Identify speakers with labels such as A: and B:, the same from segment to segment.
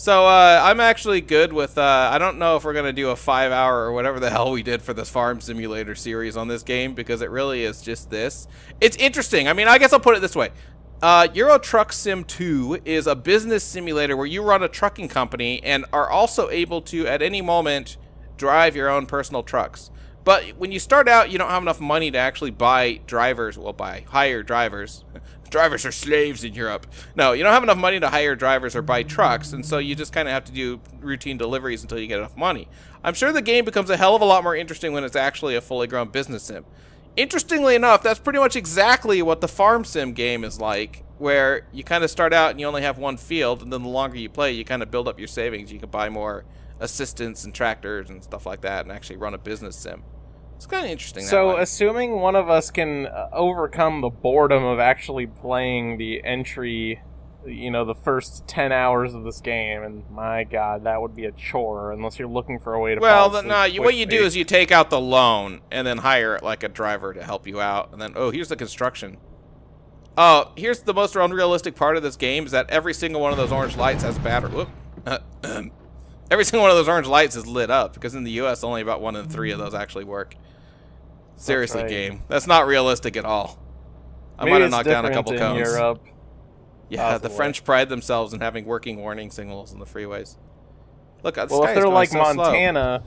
A: So I'm actually good with. I don't know if we're gonna do a 5 hour or whatever the hell we did for this farm simulator series on this game because it really is just this. It's interesting. I mean, I guess I'll put it this way. Euro Truck Sim 2 is a business simulator where you run a trucking company and are also able to, at any moment, drive your own personal trucks. But when you start out, you don't have enough money to actually buy drivers. Well, hire drivers. Drivers are slaves in Europe. No, you don't have enough money to hire drivers or buy trucks, and so you just kind of have to do routine deliveries until you get enough money. I'm sure the game becomes a hell of a lot more interesting when it's actually a fully grown business sim. Interestingly enough, that's pretty much exactly what the farm sim game is like, where you kind of start out and you only have one field, and then the longer you play, you kind of build up your savings. You can buy more assistants and tractors and stuff like that and actually run a business sim. It's kind of interesting.
B: So, assuming one of us can overcome the boredom of actually playing the entry, the first 10 hours of this game, and my god, that would be a chore unless you're looking for a way to
A: Well, what you do is you take out the loan and then hire like a driver to help you out, and then, here's the construction. Here's the most unrealistic part of this game is that every single one of those orange lights has a battery. Whoop. Every single one of those orange lights is lit up, because in the U.S. only about 1 in 3 of those actually work. Seriously,
B: right.
A: Game. That's not realistic at all. I
B: Maybe
A: might have
B: it's
A: knocked down a
B: different
A: couple
B: in
A: cones.
B: Europe.
A: Yeah, the
B: Possibly.
A: French pride themselves in having working warning signals in the freeways. Look, this
B: Well,
A: guy
B: if
A: is
B: they're
A: going
B: like
A: so slow.
B: Montana,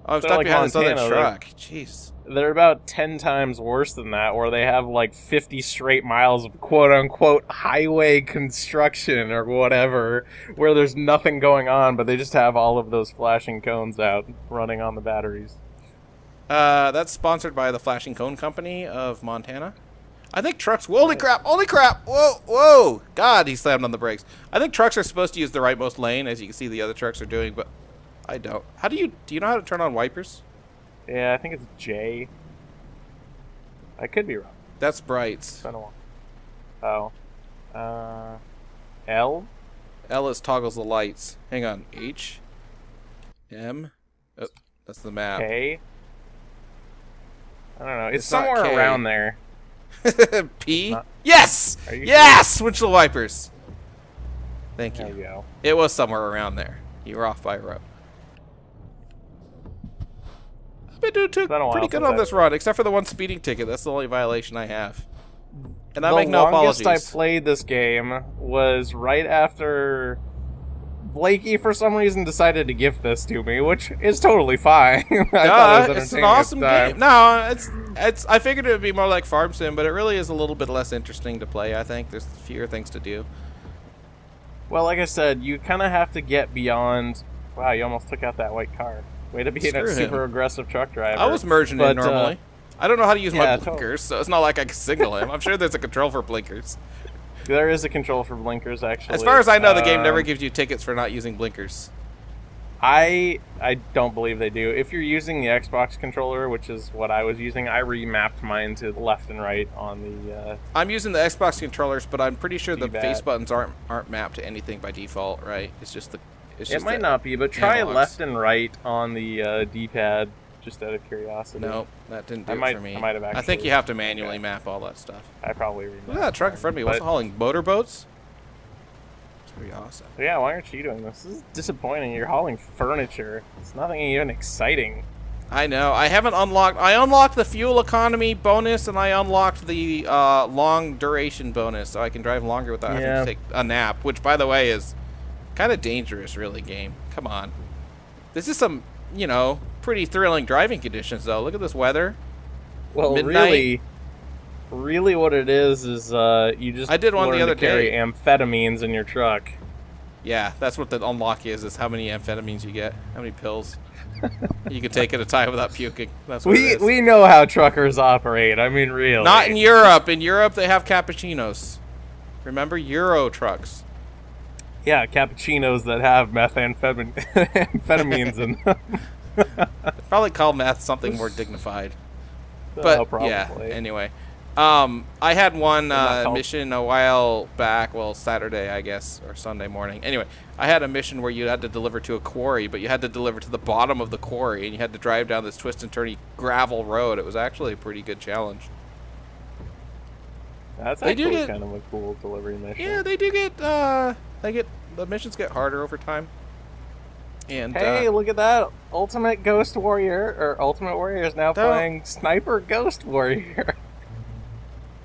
A: Oh, I'm
B: they're
A: stuck
B: like
A: behind this other
B: Montana,
A: truck. Jeez.
B: they're about 10 times worse than that, where they have like 50 straight miles of quote-unquote highway construction or whatever, where there's nothing going on, but they just have all of those flashing cones out running on the batteries.
A: That's sponsored by the Flashing Cone Company of Montana. I think trucks... Holy crap! Holy crap! Whoa! God, he slammed on the brakes. I think trucks are supposed to use the rightmost lane, as you can see the other trucks are doing, but I don't. How do you know how to turn on wipers?
B: Yeah, I think it's J. I could be wrong.
A: That's brights.
B: It's been a while. Oh. L?
A: L is toggles the lights. Hang on. H. M. Oh, that's the map.
B: K? I don't know. It's
A: It's not
B: somewhere
A: K.
B: around there.
A: P.
B: Not-
A: Yes!
B: Are you
A: Yes! Windshield wipers. Thank
B: There
A: you.
B: you go.
A: It was somewhere around there. You were off by a row. I've been doing
B: been a while
A: pretty good
B: since
A: on this run, except for the one speeding ticket. That's the only violation I have. And I
B: The
A: make no
B: longest
A: apologies.
B: I played this game was right after Blakey, for some reason, decided to gift this to me, which is totally fine. I thought it was
A: It's an
B: entertaining
A: awesome
B: at the time.
A: game. No, it's. I figured it would be more like Farm Sim, but it really is a little bit less interesting to play. I think there's fewer things to do.
B: Well, like I said, you kind of have to get beyond... Wow, you almost took out that white car. Way to be
A: Screw
B: a
A: him.
B: super aggressive truck driver.
A: I was merging
B: But,
A: in normally. I don't know how to use my
B: yeah,
A: blinkers, so it's not like I can signal him. I'm sure there's a control for blinkers.
B: There is a control for blinkers, actually.
A: As far as I know, the game never gives you tickets for not using blinkers.
B: I don't believe they do. If you're using the Xbox controller, which is what I was using, I remapped mine to left and right on the...
A: I'm using the Xbox controllers, but I'm pretty sure the
B: D-pad.
A: face buttons aren't mapped to anything by default, right? It's just the.
B: It might not be, but try
A: analogs.
B: left and right on the D-pad, just out of curiosity.
A: No, that didn't do
B: I
A: it for me.
B: might have
A: I think
B: actually-
A: you have to manually map all that stuff.
B: I probably remapped.
A: Look at that truck in front of me. What's
B: But-
A: hauling motorboats? It's pretty awesome.
B: Yeah, why aren't you doing this? This is disappointing. You're hauling furniture. It's nothing even exciting.
A: I know. I haven't unlocked. I unlocked the fuel economy bonus, and I unlocked the long duration bonus, so I can drive longer without having to take a nap. Which, by the way, is kind of dangerous, really. Game. Come on. This is some, pretty thrilling driving conditions, though. Look at this weather.
B: Well,
A: Midnight.
B: really, what it is you just
A: I did one the
B: learn
A: other
B: to carry
A: day.
B: amphetamines in your truck.
A: Yeah, that's what the unlock is how many amphetamines you get, how many pills you can take at a time without puking. That's what it is.
B: We know how truckers operate. I mean, really.
A: Not in Europe. In Europe, they have cappuccinos. Remember, Euro trucks.
B: Yeah, cappuccinos that have amphetamines in them.
A: Probably call meth something more dignified. But
B: probably.
A: yeah, anyway. I had one
B: that called?
A: mission a while back, well, Saturday, I guess, or Sunday morning. Anyway, I had a mission where you had to deliver to a quarry, but you had to deliver to the bottom of the quarry, and you had to drive down this twist and turny gravel road. It was actually a pretty good challenge.
B: That's
A: They do
B: actually
A: get-
B: kind of a cool delivery mission.
A: Yeah, they do get the missions get harder over time. And
B: Hey, look at that! Ultimate Ghost Warrior, or Ultimate Warrior is now playing Sniper Ghost Warrior.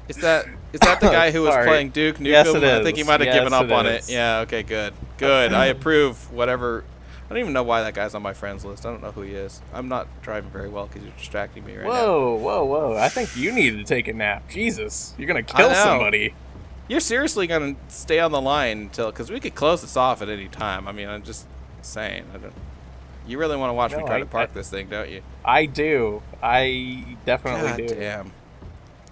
A: is that the guy who was
B: Sorry.
A: playing Duke Nukem?
B: Yes, it
A: I think he
B: is.
A: might have
B: Yes,
A: given up
B: it
A: on
B: is.
A: it. Yeah, okay, good. Good. I approve whatever. I don't even know why that guy's on my friends list. I don't know who he is. I'm not driving very well because you're distracting me right now.
B: Whoa! I think you need to take a nap. Jesus, you're gonna
A: I
B: kill
A: know.
B: somebody.
A: You're seriously going to stay on the line until, because we could close this off at any time. I mean, I'm just saying. You really want to watch me
B: No,
A: try
B: I-
A: to park this thing, don't you?
B: I do. I definitely
A: God
B: do.
A: damn.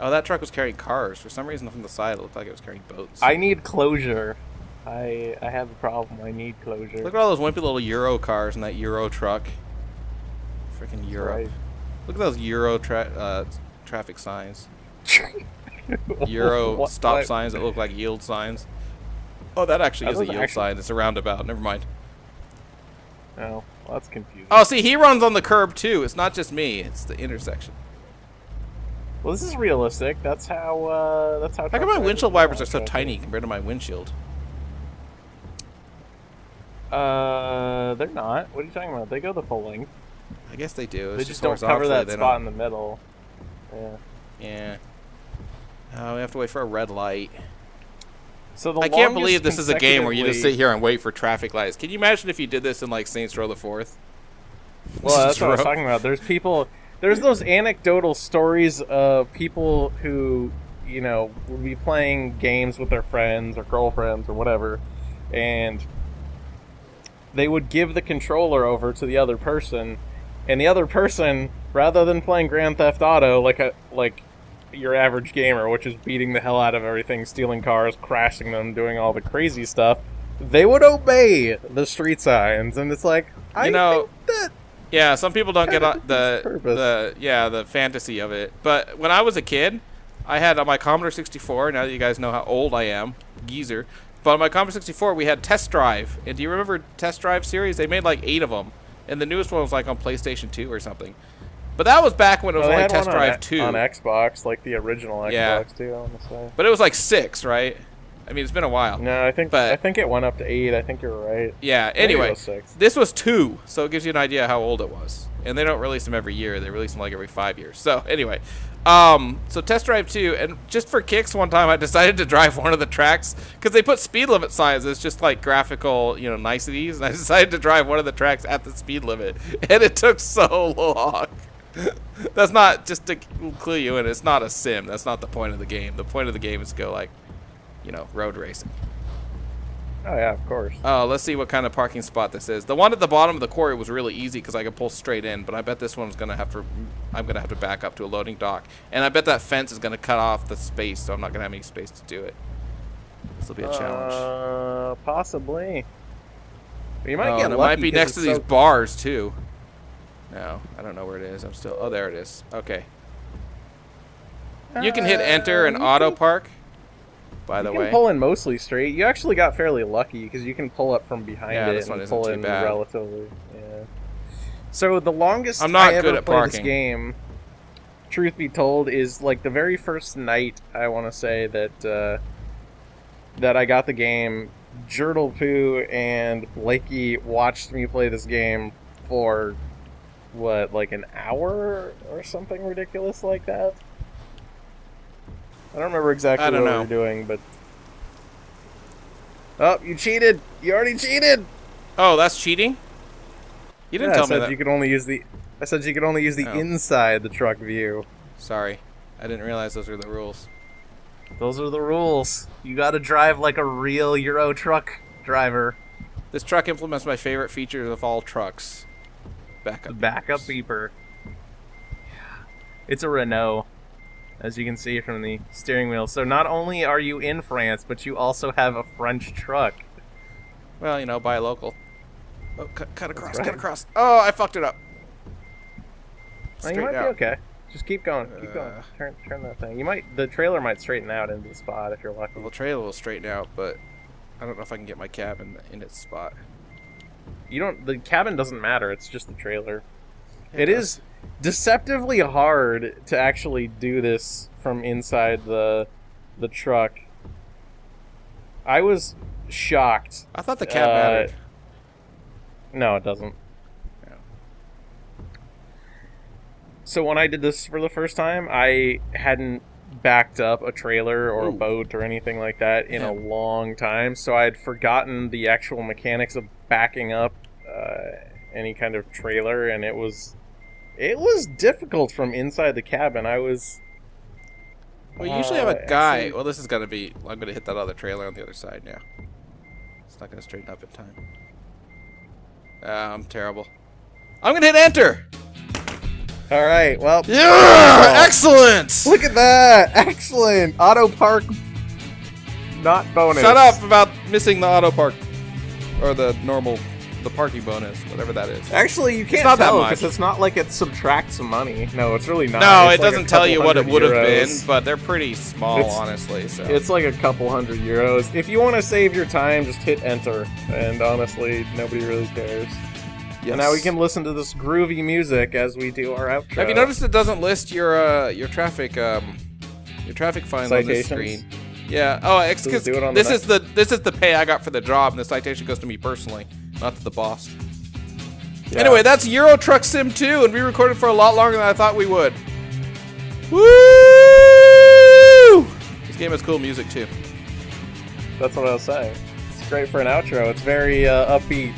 A: Oh, that truck was carrying cars. For some reason, from the side, it looked like it was carrying boats.
B: I need closure. I have a problem. I need closure.
A: Look at all those wimpy little Euro cars in that Euro truck. Freaking Europe.
B: Right.
A: Look at those Euro traffic signs. Euro
B: What-
A: stop
B: what?
A: signs that look like yield signs. Oh, that actually
B: Are
A: is a
B: those
A: yield
B: actually-
A: sign. It's a roundabout. Never mind.
B: Oh, well, that's confusing.
A: Oh, see, he runs on the curb too. It's not just me. It's the intersection.
B: Well, this is realistic. That's how. That's how.
A: How come my windshield wipers are so tiny compared to my windshield?
B: They're not. What are you talking about? They go the full length.
A: I guess they do. It's
B: They just don't cover
A: horizontally,
B: that
A: they
B: spot
A: don't-
B: in the middle. Yeah.
A: Yeah. Oh, we have to wait for a red light.
B: So the
A: I can't
B: longest
A: believe this is a game where you just
B: consecutively-
A: sit here and wait for traffic lights. Can you imagine if you did this in like Saints Row the Fourth?
B: Well, that's what I was
A: Row.
B: talking about. There's people. There's those anecdotal stories of people who, you know, would be playing games with their friends or girlfriends or whatever, and they would give the controller over to the other person, and the other person, rather than playing Grand Theft Auto like your average gamer, which is beating the hell out of everything, stealing cars, crashing them, doing all the crazy stuff, they would obey the street signs, and it's like, I
A: know,
B: think that.
A: Yeah, some people don't get
B: Kinda
A: on the
B: purpose.
A: the fantasy of it. But when I was a kid, I had on my Commodore 64. Now that you guys know how old I am, geezer. But on my Commodore 64, we had Test Drive. And do you remember Test Drive series? They made like 8 of them, and the newest one was like on PlayStation 2 or something. But that was back when it was
B: Well, they
A: only
B: had
A: Test
B: one
A: Drive
B: on,
A: 2.
B: on Xbox, like the original Xbox
A: Yeah.
B: too. I want to say.
A: But it was like 6, right? I mean, it's been a while.
B: No, I think it went up to 8. I think you're right.
A: Yeah,
B: Maybe it
A: anyway,
B: was 6.
A: this was 2, so it gives you an idea how old it was. And they don't release them every year. They release them like every 5 years. So anyway, so Test Drive 2, and just for kicks one time I decided to drive one of the tracks because they put speed limit signs as just like graphical, you know, niceties, and I decided to drive one of the tracks at the speed limit, and it took so long. That's not, just to clue you in, it's not a sim. That's not the point of the game. The point of the game is to go like, you know, road racing.
B: Oh yeah, of course.
A: Oh, let's see what kind of parking spot this is. The one at the bottom of the quarry was really easy because I could pull straight in, but I bet this one's gonna have to. I'm gonna have to back up to a loading dock, and I bet that fence is gonna cut off the space, so I'm not gonna have any space to do it. This will be a challenge.
B: Possibly. But you might
A: Oh,
B: get
A: and it
B: lucky
A: might be
B: 'cause
A: next to
B: it's
A: these
B: so-
A: bars too. No, I don't know where it is. I'm still. Oh, there it is. Okay. You can hit enter and
B: you
A: auto
B: can-
A: park. By the
B: You
A: way.
B: can pull in mostly straight. You actually got fairly lucky because you can pull up from behind
A: Yeah,
B: it
A: this one
B: and
A: isn't
B: pull
A: too
B: in
A: bad.
B: relatively. Yeah. So the longest
A: I'm not
B: I
A: good
B: ever
A: at
B: played this
A: parking.
B: game, truth be told, is like the very first night. I want to say that that I got the game. Jurtlepoo and Blakey watched me play this game for what, like an hour or something ridiculous like that. I don't remember exactly
A: I don't
B: what
A: know.
B: we were doing, but oh, you cheated! You already cheated!
A: Oh, that's cheating. You didn't
B: Yeah,
A: tell
B: I
A: me
B: said
A: that.
B: you could only use the. I said you could only use the
A: Oh.
B: inside the truck view.
A: Sorry, I didn't realize those were the rules.
B: Those are the rules. You got to drive like a real Euro truck driver.
A: This truck implements my favorite feature of all trucks.
B: The
A: Backup.
B: backup
A: beepers.
B: beeper. It's a Renault, as you can see from the steering wheel. So not only are you in France, but you also have a French truck.
A: Well, you know, buy local. Oh, cut across,
B: right.
A: cut across. Oh, I fucked it up.
B: Well, you
A: Straight
B: might be
A: out.
B: okay. Just keep going. Keep going. Turn that thing. You might. The trailer might straighten out into the spot if you're lucky.
A: Well, the trailer will straighten out, but I don't know if I can get my cab in its spot.
B: You don't. The cabin doesn't matter. It's just the trailer.
A: Yeah,
B: It
A: does.
B: is deceptively hard to actually do this from inside the truck. I was shocked.
A: I thought the cab mattered.
B: No, it doesn't.
A: Yeah.
B: So when I did this for the first time, I hadn't backed up a trailer or a boat or anything like that in a long time, so I had forgotten the actual mechanics of backing up any kind of trailer, and it was difficult from inside the cabin. I was...
A: Well, you usually have a guy. Well, this is going to be... I'm going to hit that other trailer on the other side now. It's not going to straighten up in time. I'm terrible. I'm going to hit enter!
B: Alright, well...
A: Yeah! Excellent!
B: Look at that! Excellent! Auto park... Not bonus.
A: Shut up about missing the auto park. Or the normal... The parking bonus, whatever that is.
B: Actually, you can't
A: not that
B: tell
A: much.
B: because it's not like it subtracts money. No, it's really not.
A: No,
B: It's
A: it
B: like
A: doesn't
B: a
A: tell you
B: couple
A: what it would have been,
B: €100.
A: but they're pretty small, honestly. So
B: It's like a couple €100. If you want to save your time, just hit enter. And honestly, nobody really cares.
A: yes.
B: And now we can listen to this groovy music as we do our outro.
A: Have you noticed it doesn't list your traffic fines on this
B: Citations?
A: screen? Yeah. Oh, it's
B: Does it
A: 'cause
B: do it on
A: this
B: the
A: is the pay I got for the job, and the citation goes to me personally, not to the boss.
B: Yeah.
A: Anyway, that's Euro Truck Sim 2, and we recorded for a lot longer than I thought we would. Woo! This game has cool music too.
B: That's what I was saying. It's great for an outro. It's very upbeat.